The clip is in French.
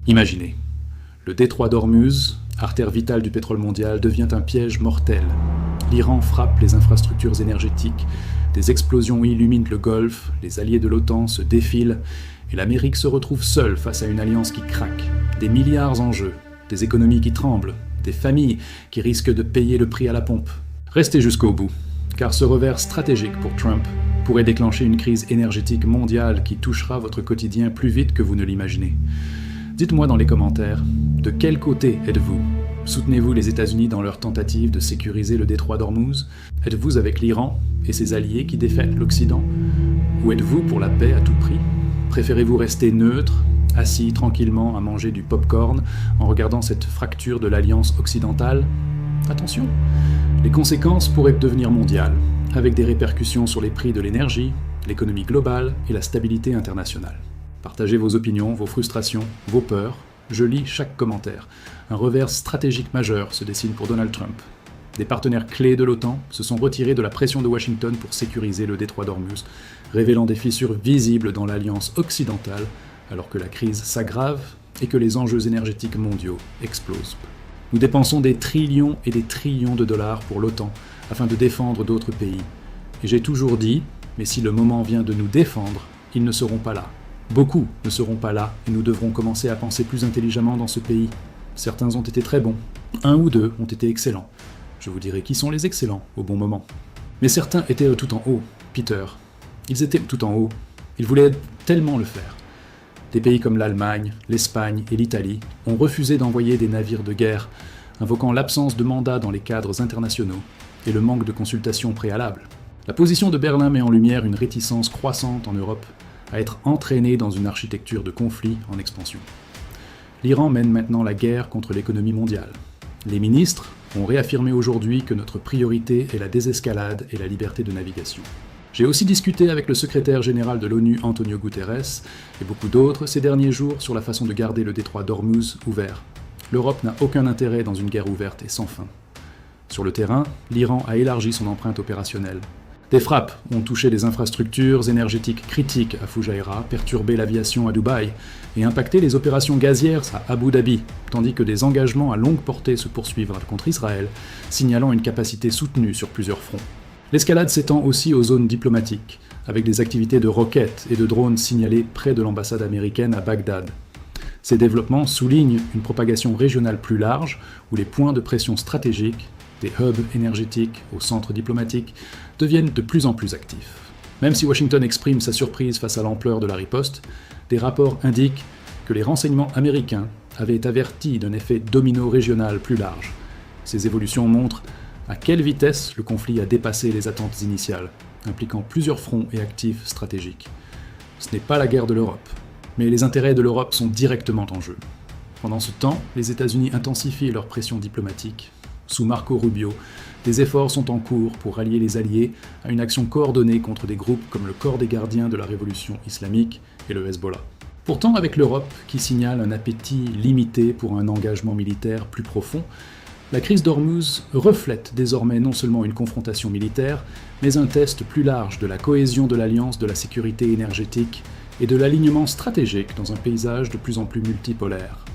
Imaginez, le détroit d'Ormuz, artère vitale du pétrole mondial, devient un piège mortel. L'Iran frappe les infrastructures énergétiques, des explosions illuminent le Golfe, les alliés de l'OTAN se défilent, et l'Amérique se retrouve seule face à une alliance qui craque. Des milliards en jeu, des économies qui tremblent, des familles qui risquent de payer le prix à la pompe. Restez jusqu'au bout, car ce revers stratégique pour Trump pourrait déclencher une crise énergétique mondiale qui touchera votre quotidien plus vite que vous ne l'imaginez. Dites-moi dans les commentaires, de quel côté êtes-vous ? Soutenez-vous les États-Unis dans leur tentative de sécuriser le détroit d'Ormuz ? Êtes-vous avec l'Iran et ses alliés qui défaitent l'Occident ? Ou êtes-vous pour la paix à tout prix ? Préférez-vous rester neutre, assis tranquillement à manger du pop-corn en regardant cette fracture de l'alliance occidentale ? Attention, les conséquences pourraient devenir mondiales, avec des répercussions sur les prix de l'énergie, l'économie globale et la stabilité internationale. Partagez vos opinions, vos frustrations, vos peurs. Je lis chaque commentaire. Un revers stratégique majeur se dessine pour Donald Trump. Des partenaires clés de l'OTAN se sont retirés de la pression de Washington pour sécuriser le détroit d'Ormuz, révélant des fissures visibles dans l'alliance occidentale, alors que la crise s'aggrave et que les enjeux énergétiques mondiaux explosent. Nous dépensons des trillions et des trillions de dollars pour l'OTAN afin de défendre d'autres pays. Et j'ai toujours dit, mais si le moment vient de nous défendre, ils ne seront pas là. Beaucoup ne seront pas là et nous devrons commencer à penser plus intelligemment dans ce pays. Certains ont été très bons, un ou deux ont été excellents. Je vous dirai qui sont les excellents au bon moment. Mais certains étaient tout en haut, Peter. Ils étaient tout en haut. Ils voulaient tellement le faire. Des pays comme l'Allemagne, l'Espagne et l'Italie ont refusé d'envoyer des navires de guerre, invoquant l'absence de mandat dans les cadres internationaux et le manque de consultation préalable. La position de Berlin met en lumière une réticence croissante en Europe à être entraîné dans une architecture de conflit en expansion. L'Iran mène maintenant la guerre contre l'économie mondiale. Les ministres ont réaffirmé aujourd'hui que notre priorité est la désescalade et la liberté de navigation. J'ai aussi discuté avec le secrétaire général de l'ONU Antonio Guterres et beaucoup d'autres ces derniers jours sur la façon de garder le détroit d'Ormuz ouvert. L'Europe n'a aucun intérêt dans une guerre ouverte et sans fin. Sur le terrain, l'Iran a élargi son empreinte opérationnelle. Des frappes ont touché des infrastructures énergétiques critiques à Fujairah, perturbé l'aviation à Dubaï et impacté les opérations gazières à Abu Dhabi, tandis que des engagements à longue portée se poursuivent contre Israël, signalant une capacité soutenue sur plusieurs fronts. L'escalade s'étend aussi aux zones diplomatiques, avec des activités de roquettes et de drones signalées près de l'ambassade américaine à Bagdad. Ces développements soulignent une propagation régionale plus large, où les points de pression stratégiques, des hubs énergétiques au centre diplomatique, deviennent de plus en plus actifs. Même si Washington exprime sa surprise face à l'ampleur de la riposte, des rapports indiquent que les renseignements américains avaient averti d'un effet domino régional plus large. Ces évolutions montrent à quelle vitesse le conflit a dépassé les attentes initiales, impliquant plusieurs fronts et actifs stratégiques. Ce n'est pas la guerre de l'Europe, mais les intérêts de l'Europe sont directement en jeu. Pendant ce temps, les États-Unis intensifient leur pression diplomatique. Sous Marco Rubio, des efforts sont en cours pour rallier les alliés à une action coordonnée contre des groupes comme le Corps des gardiens de la révolution islamique et le Hezbollah. Pourtant, avec l'Europe, qui signale un appétit limité pour un engagement militaire plus profond, la crise d'Ormuz reflète désormais non seulement une confrontation militaire, mais un test plus large de la cohésion de l'alliance de la sécurité énergétique et de l'alignement stratégique dans un paysage de plus en plus multipolaire.